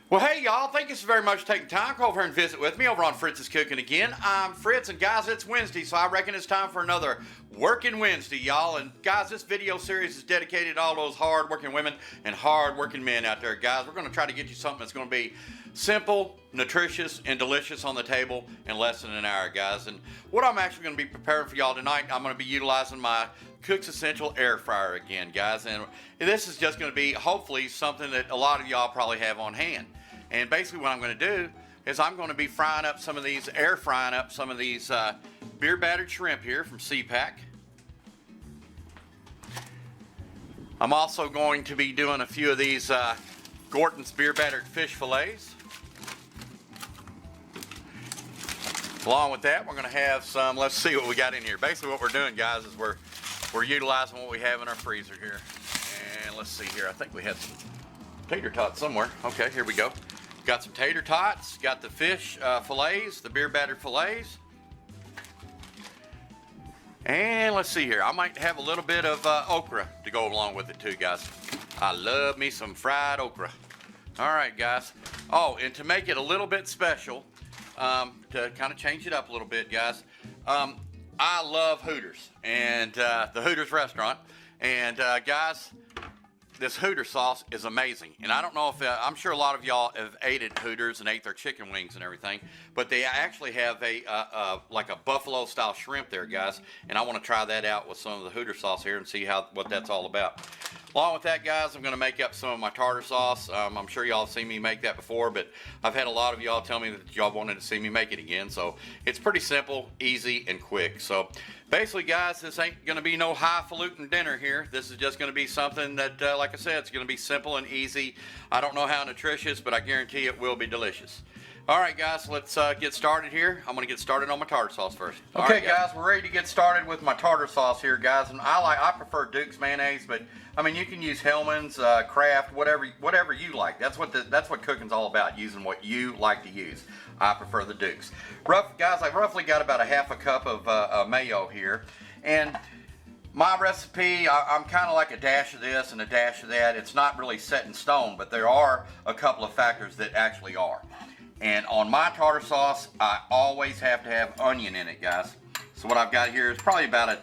Well, hey, y'all. Thank you so very much for taking time. Come over here and visit with me over on Fritz's Cooking again. I'm Fritz, and guys, it's Wednesday, so I reckon it's time for another Workin Wednesday, y'all. And guys, this video series is dedicated to all those hard-working women and hard-working men out there, guys. We're going to try to get you something that's going to be simple, nutritious, and delicious on the table in less than an hour, guys. And what I'm actually going to be preparing for y'all tonight, I'm going to be utilizing my Cook's Essential Air Fryer again, guys. And this is just going to be, hopefully, something that a lot of y'all probably have on hand. And basically what I'm going to do is I'm going to be air frying up some of these beer battered shrimp here from CPAC. I'm also going to be doing a few of these Gorton's beer battered fish fillets. Along with that, we're going to have some, let's see what we got in here. Basically what we're doing, guys, is we're utilizing what we have in our freezer here. And let's see here, I think we had some tater tots somewhere. Okay, here we go. Got some tater tots, got the fish fillets, the beer battered fillets. And let's see here, I might have a little bit of okra to go along with it too, guys. I love me some fried okra. All right, guys. Oh, and to make it a little bit special, to kind of change it up a little bit, guys, I love Hooters and the Hooters restaurant. And guys, this Hooters sauce is amazing, and I don't know if I'm sure a lot of y'all have ate at Hooters and ate their chicken wings and everything, but they actually have like a buffalo style shrimp there, guys, and I want to try that out with some of the Hooters sauce here and see what that's all about. Along with that, guys, I'm going to make up some of my tartar sauce. I'm sure y'all have seen me make that before, but I've had a lot of y'all tell me that y'all wanted to see me make it again, so it's pretty simple, easy, and quick. So basically, guys, this ain't going to be no highfalutin dinner here. This is just going to be something that, like I said, it's going to be simple and easy. I don't know how nutritious, but I guarantee it will be delicious. All right, guys, let's get started here. I'm going to get started on my tartar sauce first. Okay, guys, we're ready to get started with my tartar sauce here, guys. And I prefer Duke's mayonnaise, but I mean you can use Hellman's, Kraft, whatever you like. That's what cooking's all about, using what you like to use. I prefer the Duke's. Guys, I've roughly got about a half a cup of mayo here, and my recipe, I'm kind of like a dash of this and a dash of that. It's not really set in stone, but there are a couple of factors that actually are. And on my tartar sauce, I always have to have onion in it, guys. So what I've got here is probably about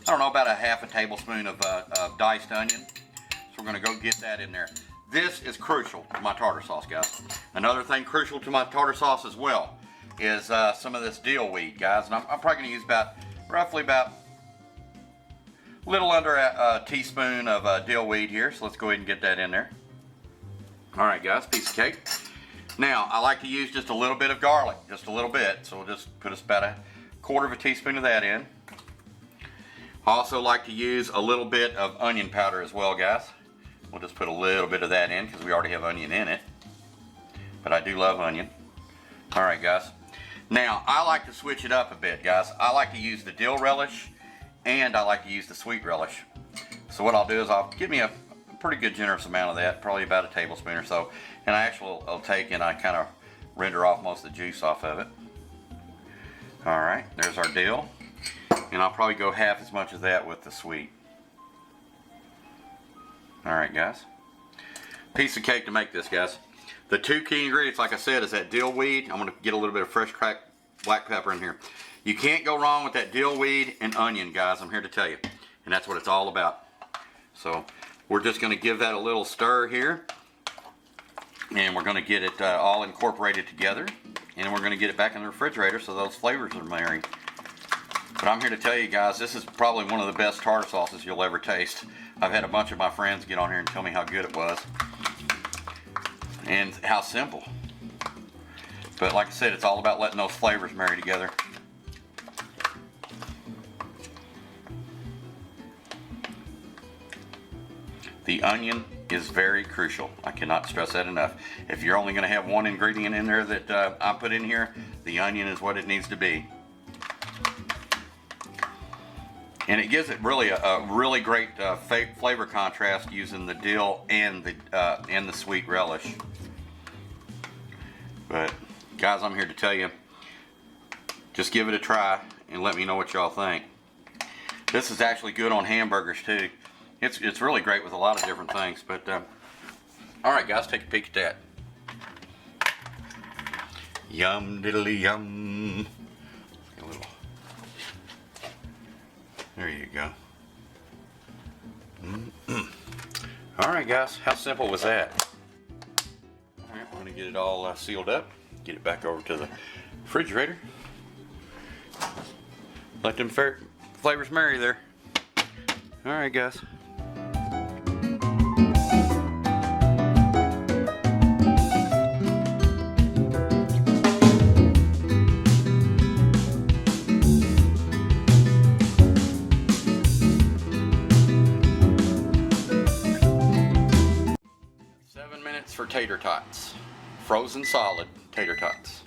about a half a tablespoon of diced onion. So we're going to go get that in there. This is crucial to my tartar sauce, guys. Another thing crucial to my tartar sauce as well is some of this dill weed, guys. And I'm probably going to use roughly about a little under a teaspoon of dill weed here. So let's go ahead and get that in there. All right, guys, piece of cake. Now, I like to use just a little bit of garlic, just a little bit. So we'll just put about a quarter of a teaspoon of that in. I also like to use a little bit of onion powder as well, guys. We'll just put a little bit of that in because we already have onion in it. But I do love onion. All right, guys. Now, I like to switch it up a bit, guys. I like to use the dill relish and I like to use the sweet relish. So what I'll do is I'll give me a pretty good generous amount of that, probably about a tablespoon or so. And I'll take and I kind of render off most of the juice off of it. All right, there's our dill. And I'll probably go half as much of that with the sweet. All right, guys. Piece of cake to make this, guys. The two key ingredients, like I said, is that dill weed. I'm going to get a little bit of fresh cracked black pepper in here. You can't go wrong with that dill weed and onion, guys. I'm here to tell you. And that's what it's all about. So we're just going to give that a little stir here. And we're going to get it all incorporated together. And we're going to get it back in the refrigerator so those flavors are married. But I'm here to tell you guys, this is probably one of the best tartar sauces you'll ever taste. I've had a bunch of my friends get on here and tell me how good it was. And how simple. But like I said, it's all about letting those flavors marry together. The onion is very crucial. I cannot stress that enough. If you're only going to have one ingredient in there that I put in here, the onion is what it needs to be. And it gives it really a really great flavor contrast using the dill and the sweet relish. But guys, I'm here to tell you, just give it a try and let me know what y'all think. This is actually good on hamburgers too. It's really great with a lot of different things. But all right, guys, take a peek at that. Yum diddly yum. A little. There you go. All right, guys. How simple was that? All right, we're gonna get it all sealed up. Get it back over to the refrigerator. Let them flavors marry there. All right, guys. For tater tots, frozen solid tater tots.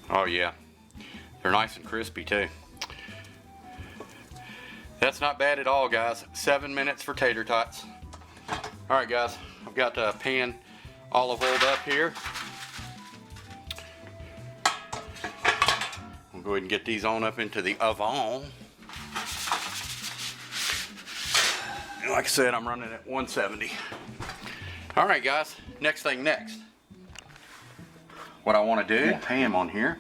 Oh yeah, they're nice and crispy too. That's not bad at all, guys. 7 minutes for tater tots. All right, guys, I've got the pan olive oiled up here. We'll go ahead and get these on up into the oven. Like I said, I'm running at 170. All right, guys, next thing next. What I want to do, ham on here.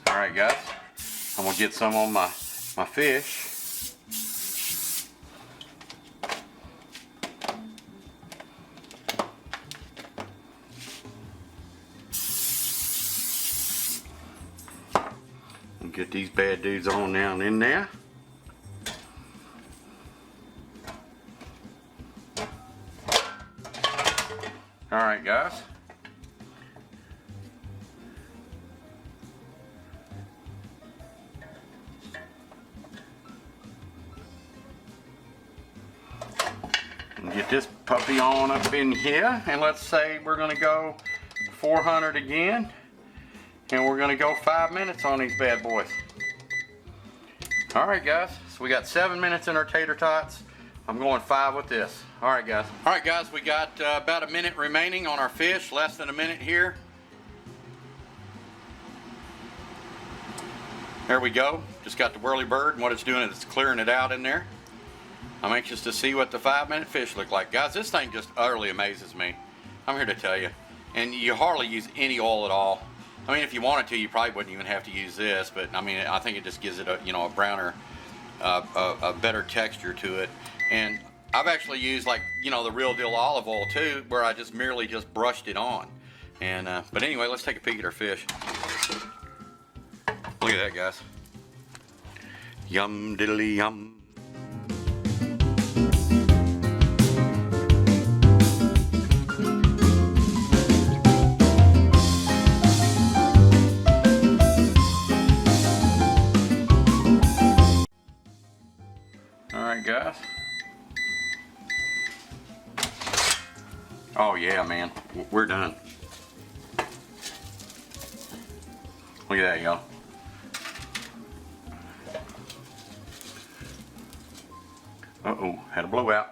All right, guys, I'm gonna get some on my fish. Get these bad dudes on down in there. All right, guys. Get this puppy on up in here, and let's say we're gonna go 400 again. And we're gonna go 5 minutes on these bad boys. All right, guys, so we got 7 minutes in our tater tots. I'm going 5 with this. All right, guys. All right, guys, we got about a minute remaining on our fish, less than a minute here. There we go. Just got the whirly bird, and what it's doing is it's clearing it out in there. I'm anxious to see what the 5-minute fish look like. Guys, this thing just utterly amazes me. I'm here to tell you. And you hardly use any oil at all. I mean, if you wanted to, you probably wouldn't even have to use this, but I mean, I think it just gives it a, a browner, a better texture to it. And I've actually used like, the real deal olive oil too, where I just merely brushed it on. And, but anyway, let's take a peek at our fish. Look at that, guys. Yum diddly yum. Guys. Oh yeah, man, we're done. Look at that, y'all. Uh-oh, had a blowout.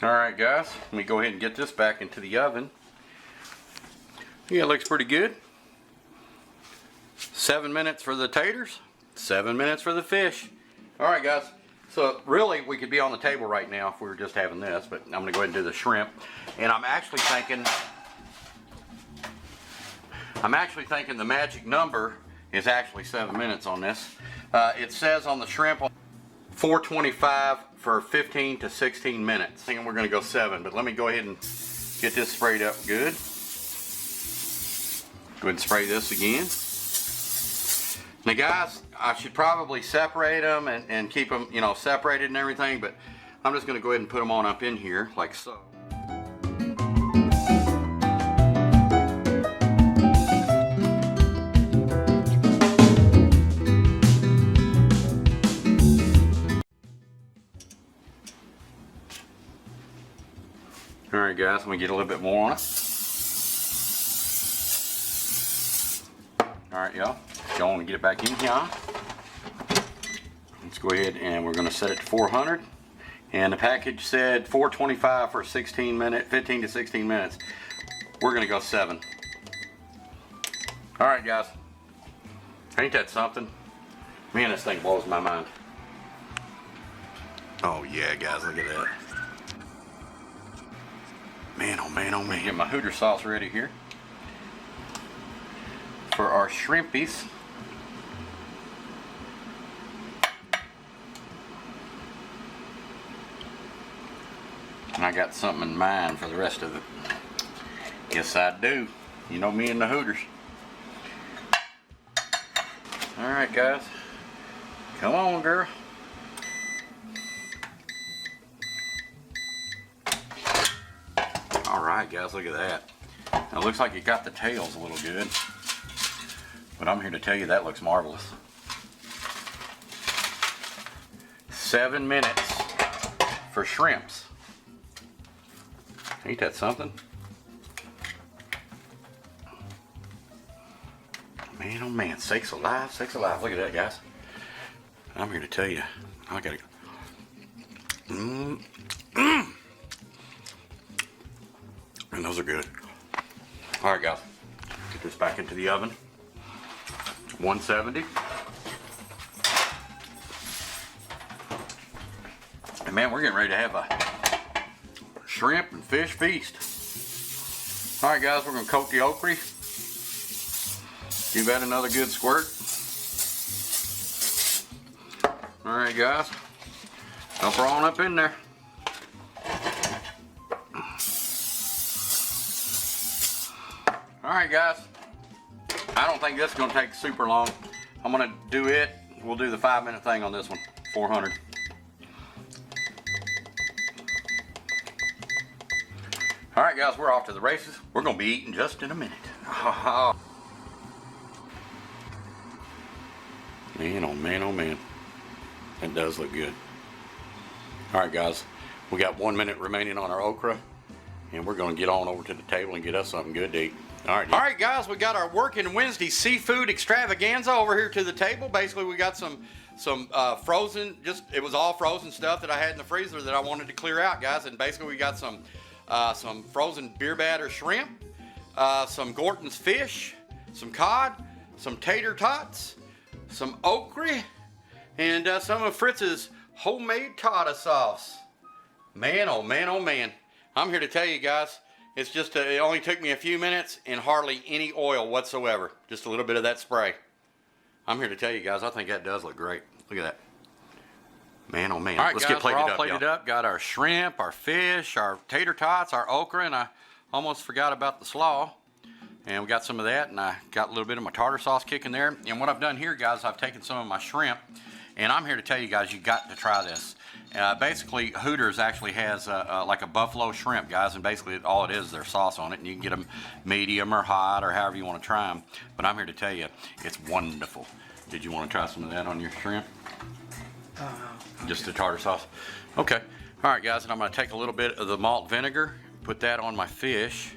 Alright, guys, let me go ahead and get this back into the oven. Yeah, it looks pretty good. 7 minutes for the taters, 7 minutes for the fish. Alright, guys, so really we could be on the table right now if we were just having this, but I'm going to go ahead and do the shrimp. And I'm actually thinking the magic number is actually 7 minutes on this. It says on the shrimp 425 for 15 to 16 minutes. I think we're going to go 7, but let me go ahead and get this sprayed up good. Go ahead and spray this again. Now, guys, I should probably separate them and keep them, separated and everything, but I'm just going to go ahead and put them on up in here like so. Alright, guys, let me get a little bit more on it. Alright, y'all. Y'all want to get it back in here. Let's go ahead and we're going to set it to 400 And the package said $4.25 for 15 to 16 minutes. We're gonna go 7. All right, guys. Ain't that something? Man, this thing blows my mind. Oh yeah, guys, look at that. Man, oh man, oh man. Get my Hooters sauce ready here for our shrimpies. And I got something in mind for the rest of it. Yes, I do. You know me and the Hooters. All right, guys. Come on, girl. All right, guys, look at that. Now, it looks like it got the tails a little good, but I'm here to tell you that looks marvelous. 7 minutes for shrimps. Ain't that something? Man, oh man, sakes alive, sakes alive. Look at that, guys. I'm here to tell you, I gotta. And those are good. All right, guys, get this back into the oven. 170. And man, we're getting ready to have a shrimp and fish feast. All right, guys, we're gonna coat the okra. Give that another good squirt. All right, guys, dump her on up in there. All right, guys, I don't think this is gonna take super long. I'm gonna do it. We'll do the 5-minute thing on this one, 400. All right, guys, we're off to the races. We're gonna be eating just in a minute. Man, oh man, oh man. That does look good. All right, guys, we got 1 minute remaining on our okra, and we're gonna get on over to the table and get us something good to eat. All right, guys, we got our Workin Wednesday seafood extravaganza over here to the table. Basically, we got some frozen, it was all frozen stuff that I had in the freezer that I wanted to clear out, guys. And basically, we got some frozen beer batter shrimp, some Gorton's fish, some cod, some tater tots, some okra, and some of Fritz's homemade tartar sauce. Man, oh man, oh man. I'm here to tell you guys, it's just, it only took me a few minutes and hardly any oil whatsoever. Just a little bit of that spray. I'm here to tell you guys, I think that does look great. Look at that. Man, oh man. All right, let's get plated up. We're all plated up. Got our shrimp, our fish, our tater tots, our okra, and I almost forgot about the slaw. And we got some of that, and I got a little bit of my tartar sauce kicking there. And what I've done here, guys, I've taken some of my shrimp, and I'm here to tell you guys, you got to try this. Basically, Hooters actually has like a buffalo shrimp, guys, and basically all it is their sauce on it, and you can get them medium or hot or however you want to try them. But I'm here to tell you, it's wonderful. Did you want to try some of that on your shrimp? Just the tartar sauce? Okay. All right, guys, and I'm going to take a little bit of the malt vinegar, put that on my fish.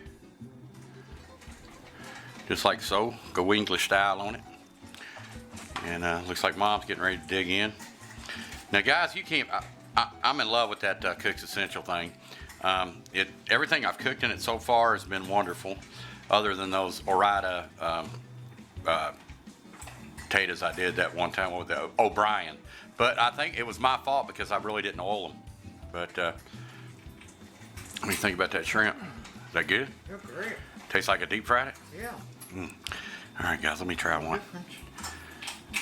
Just like so. Go English style on it. And looks like Mom's getting ready to dig in. Now, guys, you can't... I'm in love with that Cook's Essential thing. Everything I've cooked in it so far has been wonderful, other than those Orida potatoes I did that one time with the O'Brien. But I think it was my fault because I really didn't oil them. But what do you think about that shrimp? Is that good? They're great. Tastes like I deep fried it? Yeah. All right, guys, let me try one.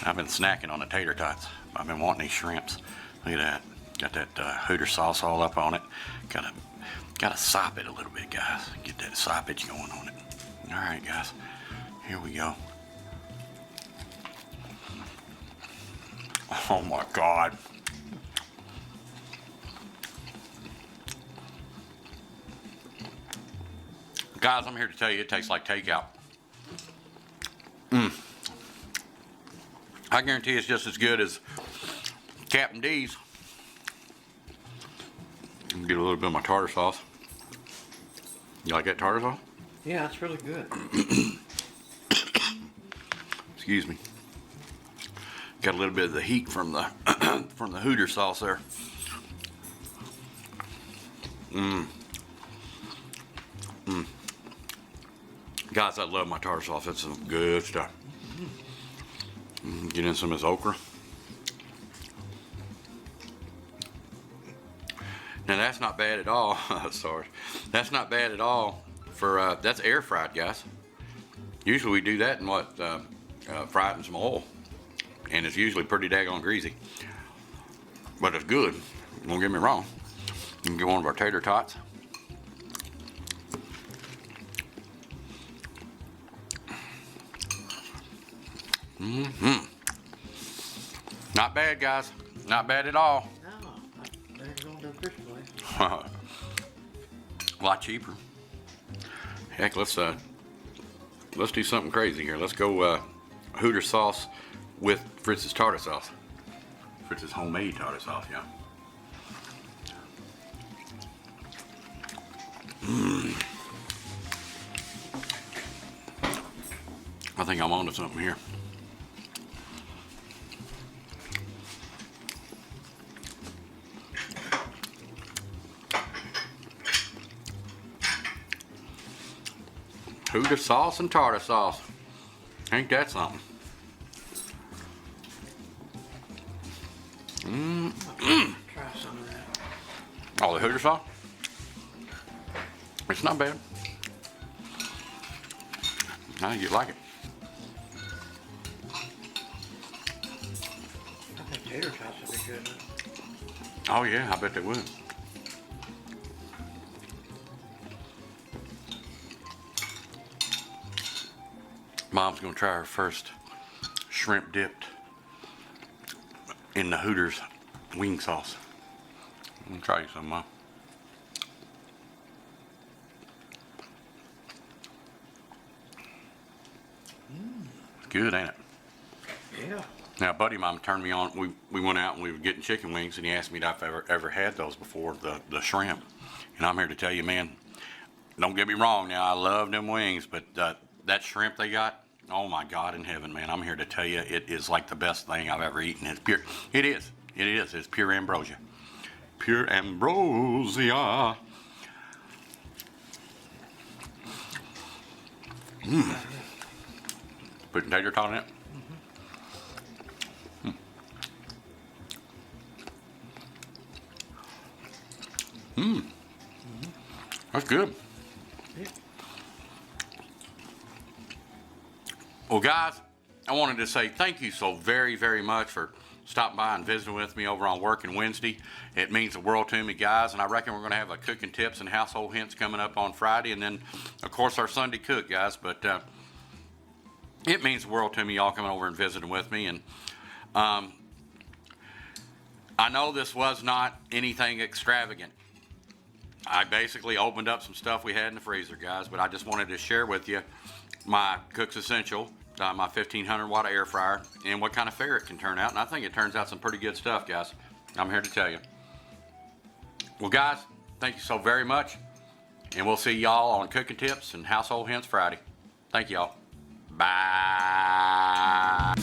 I've been snacking on the tater tots. I've been wanting these shrimps. Look at that. Got that Hooter sauce all up on it. Gotta sop it a little bit, guys. Get that soppage going on it. All right, guys. Here we go. Oh my God. Guys, I'm here to tell you it tastes like takeout. I guarantee it's just as good as Captain D's. Get a little bit of my tartar sauce. You like that tartar sauce? Yeah, it's really good. Excuse me. Got a little bit of the heat from the from the Hooter sauce there. Guys, I love my tartar sauce. That's some good stuff. Get in some of this okra. Now that's not bad at all. Sorry, that's not bad at all for that's air fried, guys. Usually we do that in fry it in some oil, and it's usually pretty daggone greasy. But it's good. Don't get me wrong. You can get one of our tater tots. Not bad, guys. Not bad at all. No, they're going to a fish place. A lot cheaper. Heck, let's do something crazy here. Let's go Hooters sauce with Fritz's tartar sauce. Fritz's homemade tartar sauce, yeah. I think I'm onto something here. Hooters sauce and tartar sauce. Ain't that something? Try some of that. Oh, the Hooters sauce? It's not bad. I think you'd like it. I think tater tots would be good. Oh yeah, I bet they would. Mom's gonna try her first shrimp dipped in the Hooters wing sauce. I'm gonna try you some, Mom. It's good, ain't it? Yeah. Now, buddy of mine turned me on. We went out and we were getting chicken wings, and he asked me if I've ever had those before, the shrimp. And I'm here to tell you, man, don't get me wrong. Now, I love them wings, but that shrimp they got, oh my God in heaven, man! I'm here to tell you, it is like the best thing I've ever eaten. It's pure. It is. It is. It's pure ambrosia. Pure ambrosia. Put tater tot in it. That's good. Yeah. Well, guys, I wanted to say thank you so very, very much for stopping by and visiting with me over on Workin Wednesday. It means the world to me, guys, and I reckon we're going to have a cooking tips and household hints coming up on Friday, and then, of course, our Sunday cook, guys. But it means the world to me, y'all coming over and visiting with me. And I know this was not anything extravagant. I basically opened up some stuff we had in the freezer, guys, but I just wanted to share with you my Cook's Essential, my 1500 watt air fryer, and what kind of fare it can turn out. And I think it turns out some pretty good stuff, guys. I'm here to tell you. Well, guys, thank you so very much, and we'll see y'all on Cooking Tips and Household Hints Friday. Thank y'all. Bye.